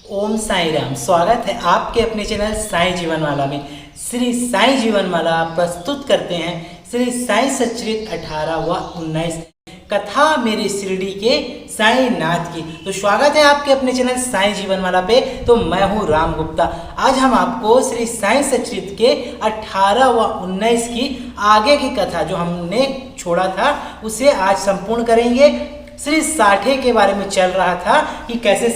ओम साई राम। स्वागत है आपके अपने चैनल साई जीवन माला में। श्री साई जीवन माला प्रस्तुत करते हैं श्री साई सच्चरित 18 व 19 कथा मेरे शिरडी के साई नाथ की। तो स्वागत है आपके अपने चैनल साई जीवन माला पे। तो मैं हूँ राम गुप्ता। आज हम आपको श्री साई सच्चरित के 18 व 19 की आगे की कथा जो हमने छोड़ा था उसे आज संपूर्ण करेंगे। श्री साठे के बारे में चल रहा था कि कैसे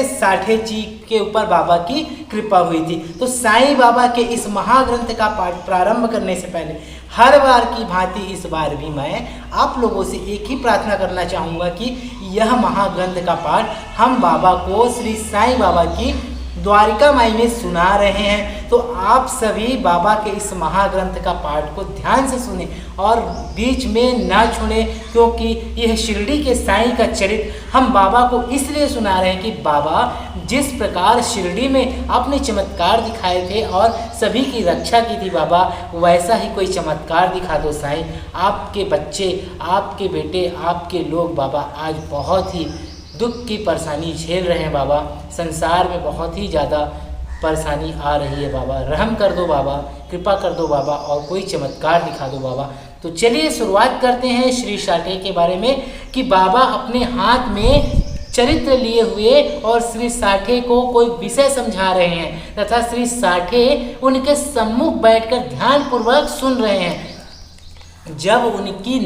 साठे जी के ऊपर बाबा की कृपा हुई थी। तो साईं बाबा के इस महाग्रंथ का पाठ प्रारंभ करने से पहले हर बार की भांति इस बार भी मैं आप लोगों से एक ही प्रार्थना करना चाहूँगा कि यह महाग्रंथ का पाठ हम बाबा को श्री साईं बाबा की द्वारिका माई में सुना रहे हैं। तो आप सभी बाबा के इस महाग्रंथ का पाठ को ध्यान से सुने और बीच में ना छोड़े, क्योंकि यह शिरडी के साईं का चरित्र हम बाबा को इसलिए सुना रहे हैं कि बाबा जिस प्रकार शिरडी में अपने चमत्कार दिखाए थे और सभी की रक्षा की थी बाबा, वैसा ही कोई चमत्कार दिखा दो साईं। आपके बच्चे, आपके बेटे, आपके लोग बाबा आज बहुत ही दुख की परेशानी झेल रहे हैं बाबा। संसार में बहुत ही ज़्यादा परेशानी आ रही है बाबा। रहम कर दो बाबा, कृपा कर दो बाबा और कोई चमत्कार दिखा दो बाबा। तो चलिए शुरुआत करते हैं श्री साठे के बारे में कि बाबा अपने हाथ में चरित्र लिए हुए और श्री साठे को कोई विषय समझा रहे हैं तथा श्री साठे उनके सम्मुख बैठकर ध्यानपूर्वक सुन रहे हैं। जब उनकी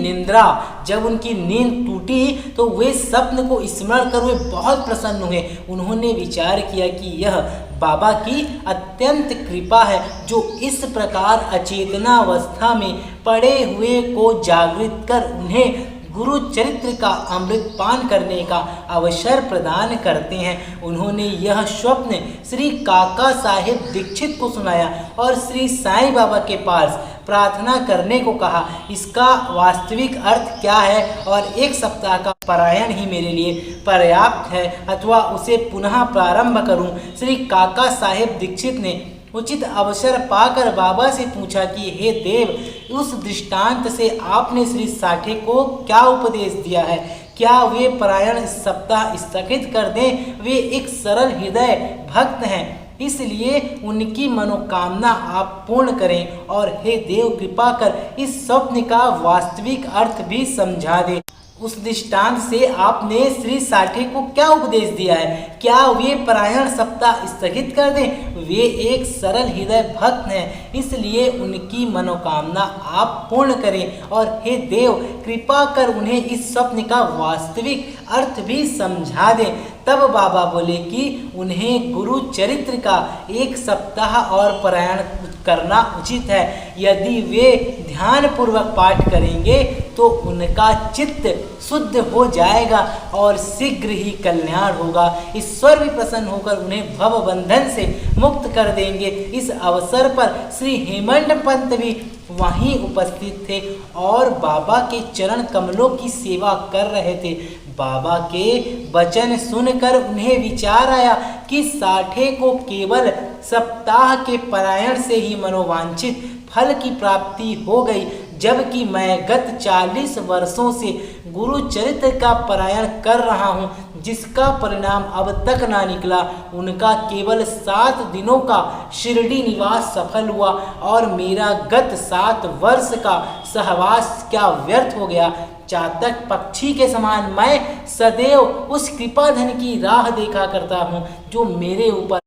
नींद टूटी तो वे स्वप्न को स्मरण कर वे बहुत प्रसन्न हुए। उन्होंने विचार किया कि यह बाबा की अत्यंत कृपा है जो इस प्रकार अचेतनावस्था में पड़े हुए को जागृत कर उन्हें गुरु चरित्र का अमृत पान करने का अवसर प्रदान करते हैं। उन्होंने यह स्वप्न श्री काका साहेब दीक्षित को सुनाया और श्री साईं बाबा के पास प्रार्थना करने को कहा। इसका वास्तविक अर्थ क्या है और एक सप्ताह का पारायण ही मेरे लिए पर्याप्त है अथवा उसे पुनः प्रारंभ करूं? श्री काका साहेब दीक्षित ने उचित अवसर पाकर बाबा से पूछा कि हे देव, उस दृष्टांत से आपने श्री साठे को क्या उपदेश दिया है? क्या वे पारायण इस सप्ताह स्थगित कर दें? वे एक सरल हृदय भक्त हैं, इसलिए उनकी मनोकामना आप पूर्ण करें और हे देव कृपा कर इस स्वप्न का वास्तविक अर्थ भी समझा दें। उस दृष्टांत से आपने श्री साठे को क्या उपदेश दिया है? क्या वे पारायण सप्ताह स्थगित कर दें? वे एक सरल हृदय भक्त हैं, इसलिए उनकी मनोकामना आप पूर्ण करें और हे देव कृपा कर उन्हें इस स्वप्न का वास्तविक अर्थ भी समझा दें। तब बाबा बोले कि उन्हें गुरु चरित्र का एक सप्ताह और पारायण करना उचित है। यदि वे ध्यानपूर्वक पाठ करेंगे तो उनका चित्त शुद्ध हो जाएगा और शीघ्र ही कल्याण होगा। ईश्वर भी प्रसन्न होकर उन्हें भव बंधन से मुक्त कर देंगे। इस अवसर पर श्री हेमंत पंत भी वहीं उपस्थित थे और बाबा के चरण कमलों की सेवा कर रहे थे। बाबा के वचन सुनकर उन्हें विचार आया कि साठे को केवल सप्ताह के पारायण से ही मनोवांछित फल की प्राप्ति हो गई, जबकि मैं गत 40 वर्षों से गुरु चरित्र का पारायण कर रहा हूँ, जिसका परिणाम अब तक ना निकला। उनका केवल 7 दिनों का शिरडी निवास सफल हुआ और मेरा गत 7 वर्ष का सहवास क्या व्यर्थ हो गया। चातक पक्षी के समान मैं सदैव उस कृपाधन की राह देखा करता हूँ जो मेरे ऊपर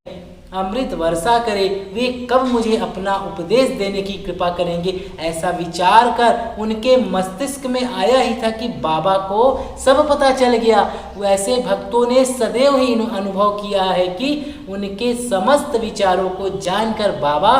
अमृत वर्षा करे। वे कब मुझे अपना उपदेश देने की कृपा करेंगे? ऐसा विचार कर उनके मस्तिष्क में आया ही था कि बाबा को सब पता चल गया। वैसे भक्तों ने सदैव ही अनुभव किया है कि उनके समस्त विचारों को जानकर बाबा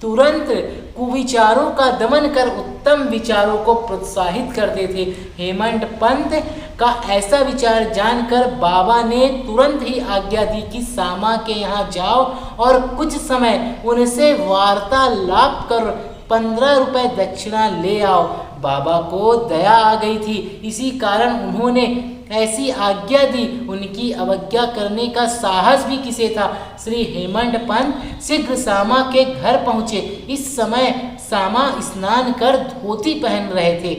तुरंत कुविचारों का दमन कर उत्तम विचारों को प्रोत्साहित करते थे। हेमंत पंत का ऐसा विचार जानकर बाबा ने तुरंत ही आज्ञा दी कि सामा के यहाँ जाओ और कुछ समय उनसे वार्तालाप कर 15 रुपए दक्षिणा ले आओ। बाबा को दया आ गई थी, इसी कारण उन्होंने ऐसी आज्ञा दी। उनकी अवज्ञा करने का साहस भी किसे था? श्री हेमंत पंत शीघ्र सामा के घर पहुँचे। इस समय सामा स्नान कर धोती पहन रहे थे।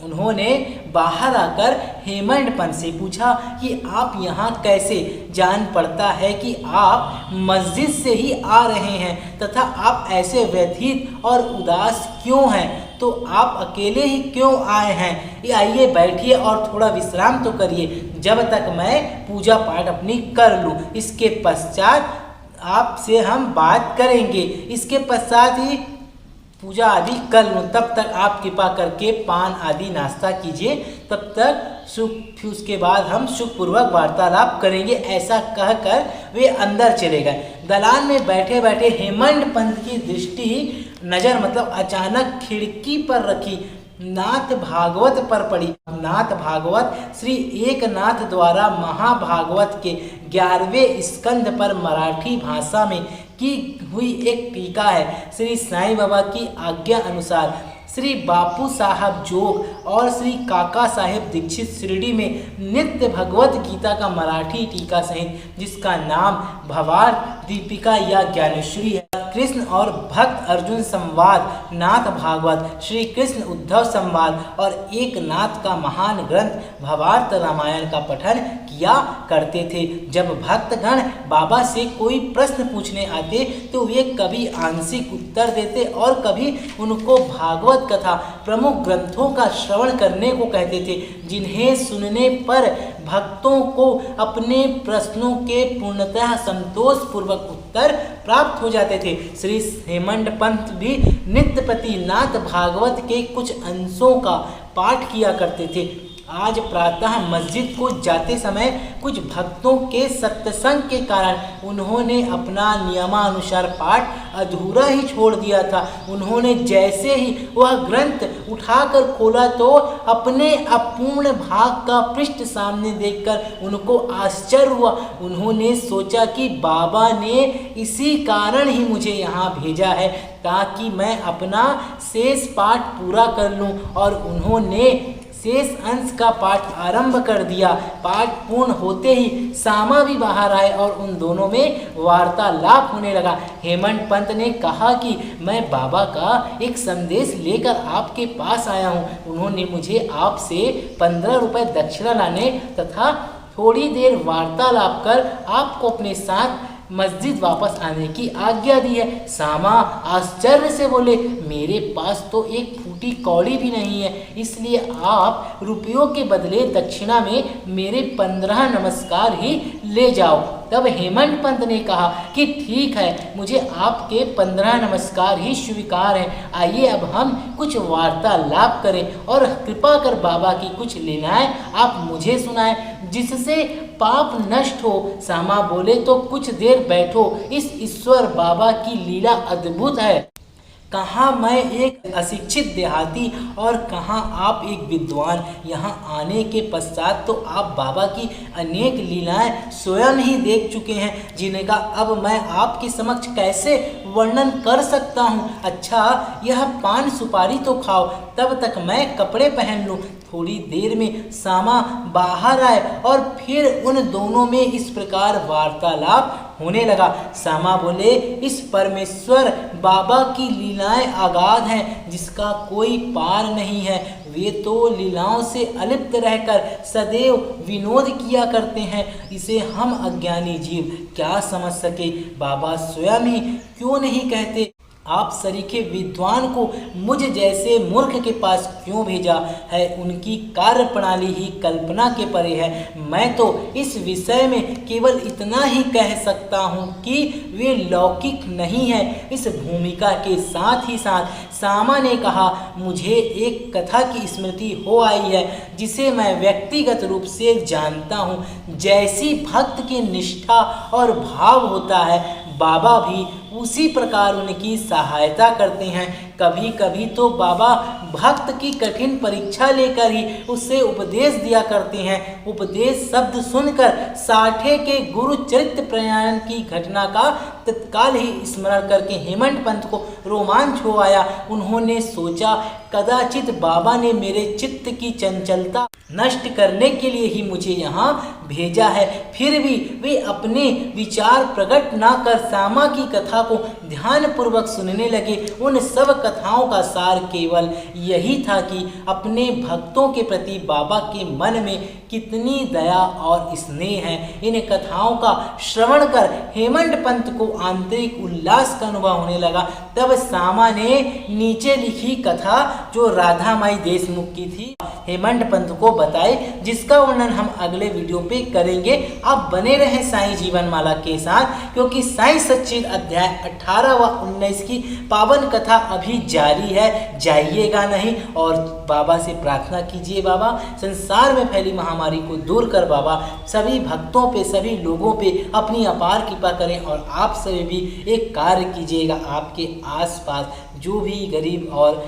उन्होंने बाहर आकर हेमंत पंत से पूछा कि आप यहाँ कैसे? जान पड़ता है कि आप मस्जिद से ही आ रहे हैं तथा आप ऐसे व्यथित और उदास क्यों हैं? तो आप अकेले ही क्यों आए हैं? आइए बैठिए और थोड़ा विश्राम तो करिए जब तक मैं पूजा पाठ अपनी कर लूँ। इसके पश्चात आपसे हम बात करेंगे। इसके पश्चात ही पूजा आदि कर लूँ, तब तक आप कृपा करके पान आदि नाश्ता कीजिए, तब तक फिर उसके बाद हम सुखपूर्वक वार्तालाप करेंगे। ऐसा कहकर वे अंदर चले गए। दलान में बैठे बैठे हेमंत पंत की दृष्टि नजर मतलब अचानक खिड़की पर रखी नाथ भागवत पर पड़ी। नाथ भागवत श्री एकनाथ द्वारा महाभागवत के 11वें स्कंद पर मराठी भाषा में की हुई एक टीका है। श्री साईं बाबा की आज्ञा अनुसार श्री बापू साहब जोग और श्री काका साहेब दीक्षित शिरडी में नित्य भगवत गीता का मराठी टीका सहित, जिसका नाम भवार्थ दीपिका या ज्ञानेश्वरी है, कृष्ण और भक्त अर्जुन संवाद, नाथ भागवत, श्री कृष्ण उद्धव संवाद और एक नाथ का महान ग्रंथ भवार्थ रामायण का पठन किया करते थे। जब भक्तगण बाबा से कोई प्रश्न पूछने आते तो वे कभी आंशिक उत्तर देते और कभी उनको भागवत कथा प्रमुख ग्रंथों का श्रवण करने को कहते थे, जिन्हें सुनने पर भक्तों को अपने प्रश्नों के पूर्णतः संतोषपूर्वक उत्तर प्राप्त हो जाते थे। श्री हेमंत पंत भी नित्य प्रति नाथ भागवत के कुछ अंशों का पाठ किया करते थे। आज प्रातः मस्जिद को जाते समय कुछ भक्तों के सत्संग के कारण उन्होंने अपना नियमानुसार पाठ अधूरा ही छोड़ दिया था। उन्होंने जैसे ही वह ग्रंथ उठाकर खोला तो अपने अपूर्ण भाग का पृष्ठ सामने देखकर उनको आश्चर्य हुआ। उन्होंने सोचा कि बाबा ने इसी कारण ही मुझे यहाँ भेजा है ताकि मैं अपना शेष पाठ पूरा कर लूँ, और उन्होंने शेष अंश का पाठ आरंभ कर दिया। पाठ पूर्ण होते ही सामा भी बाहर आए और उन दोनों में वार्तालाप होने लगा। हेमंत पंत ने कहा कि मैं बाबा का एक संदेश लेकर आपके पास आया हूँ। उन्होंने मुझे आपसे 15 रुपये दक्षिणा लाने तथा थोड़ी देर वार्तालाप कर आपको अपने साथ मस्जिद वापस आने की आज्ञा दी है। सामा आश्चर्य से बोले, मेरे पास तो एक फूटी कौड़ी भी नहीं है, इसलिए आप रुपयों के बदले दक्षिणा में मेरे 15 नमस्कार ही ले जाओ। तब हेमंत पंत ने कहा कि ठीक है, मुझे आपके 15 नमस्कार ही स्वीकार हैं। आइए अब हम कुछ वार्तालाप करें और कृपा कर बाबा की कुछ लीलाएं आप मुझे सुनाएं, जिससे पाप नष्ट हो। सामा बोले, तो कुछ देर बैठो, इस ईश्वर बाबा की लीला अद्भुत है। कहाँ मैं एक अशिक्षित देहाती और कहाँ आप एक विद्वान। यहाँ आने के पश्चात तो आप बाबा की अनेक लीलाएं स्वयं ही देख चुके हैं, जिनका अब मैं आपके समक्ष कैसे वर्णन कर सकता हूँ। अच्छा, यह पान सुपारी तो खाओ, तब तक मैं कपड़े पहन लूँ। थोड़ी देर में सामा बाहर आए और फिर उन दोनों में इस प्रकार वार्तालाप होने लगा। सामा बोले, इस परमेश्वर बाबा की लीलाएं अगाध हैं, जिसका कोई पार नहीं है। वे तो लीलाओं से अलिप्त रहकर सदैव विनोद किया करते हैं, इसे हम अज्ञानी जीव क्या समझ सके। बाबा स्वयं ही क्यों नहीं कहते, आप सरीखे विद्वान को मुझ जैसे मूर्ख के पास क्यों भेजा है। उनकी कार्य प्रणाली ही कल्पना के परे है। मैं तो इस विषय में केवल इतना ही कह सकता हूँ कि वे लौकिक नहीं है। इस भूमिका के साथ ही साथ सामा ने कहा, मुझे एक कथा की स्मृति हो आई है, जिसे मैं व्यक्तिगत रूप से जानता हूँ। जैसी भक्त की निष्ठा और भाव होता है, बाबा भी उसी प्रकार उनकी सहायता करते हैं। कभी कभी तो बाबा भक्त की कठिन परीक्षा लेकर ही उससे उपदेश दिया करते हैं। उपदेश शब्द सुनकर साठे के गुरु चरित्र प्रयाण की घटना का तत्काल ही स्मरण करके हेमंत पंत को रोमांच हो आया। उन्होंने सोचा, कदाचित बाबा ने मेरे चित्त की चंचलता नष्ट करने के लिए ही मुझे यहाँ भेजा है। फिर भी वे अपने विचार प्रकट ना कर सामा की कथा कथा को ध्यान पूर्वक सुनने लगे। उन सब कथाओं का सार केवल यही था कि अपने भक्तों के प्रति बाबा के मन में कितनी दया और स्नेह है। इन कथाओं का श्रवण कर हेमंत पंत को आंतरिक उल्लास का अनुभव होने लगा। तब सामा ने नीचे लिखी कथा जो राधा माई देशमुख की थी हेमंत पंत को बताई, जिसका वर्णन हम अगले वीडियो पे करेंगे। आप बने रहें साईं जीवन माला के साथ, क्योंकि साईं सच्चिद अध्याय 18 व 19 की पावन कथा अभी जारी है। जाइएगा नहीं और बाबा से प्रार्थना कीजिए, बाबा संसार में फैली महामारी को दूर कर बाबा सभी भक्तों पे, सभी लोगों पे अपनी अपार कृपा करें। और आप सभी भी एक कार्य कीजिएगा, आपके आसपास जो भी गरीब और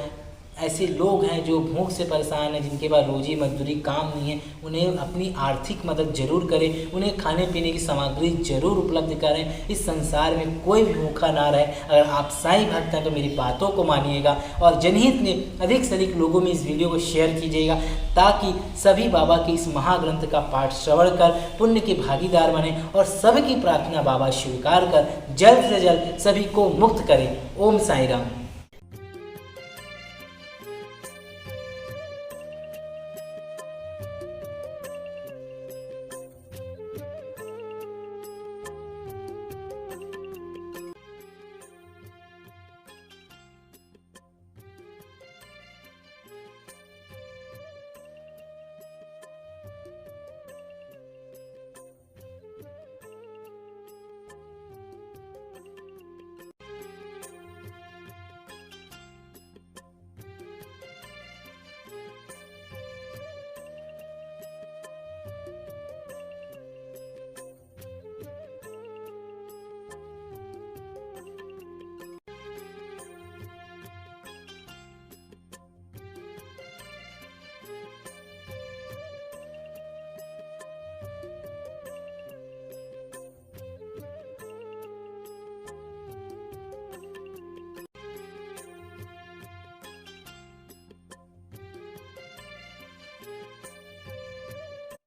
ऐसे लोग हैं जो भूख से परेशान हैं, जिनके पास रोजी मजदूरी काम नहीं है, उन्हें अपनी आर्थिक मदद जरूर करें, उन्हें खाने पीने की सामग्री जरूर उपलब्ध करें। इस संसार में कोई भी भूखा ना रहे। अगर आप साईं भक्त हैं तो मेरी बातों को मानिएगा और जनहित में अधिक से अधिक लोगों में इस वीडियो को शेयर कीजिएगा, ताकि सभी बाबा के इस महाग्रंथ का पाठ श्रवण कर पुण्य के भागीदार बने और सबकी प्रार्थना बाबा स्वीकार कर जल्द से जल्द सभी को मुक्त करें। ओम साईं राम।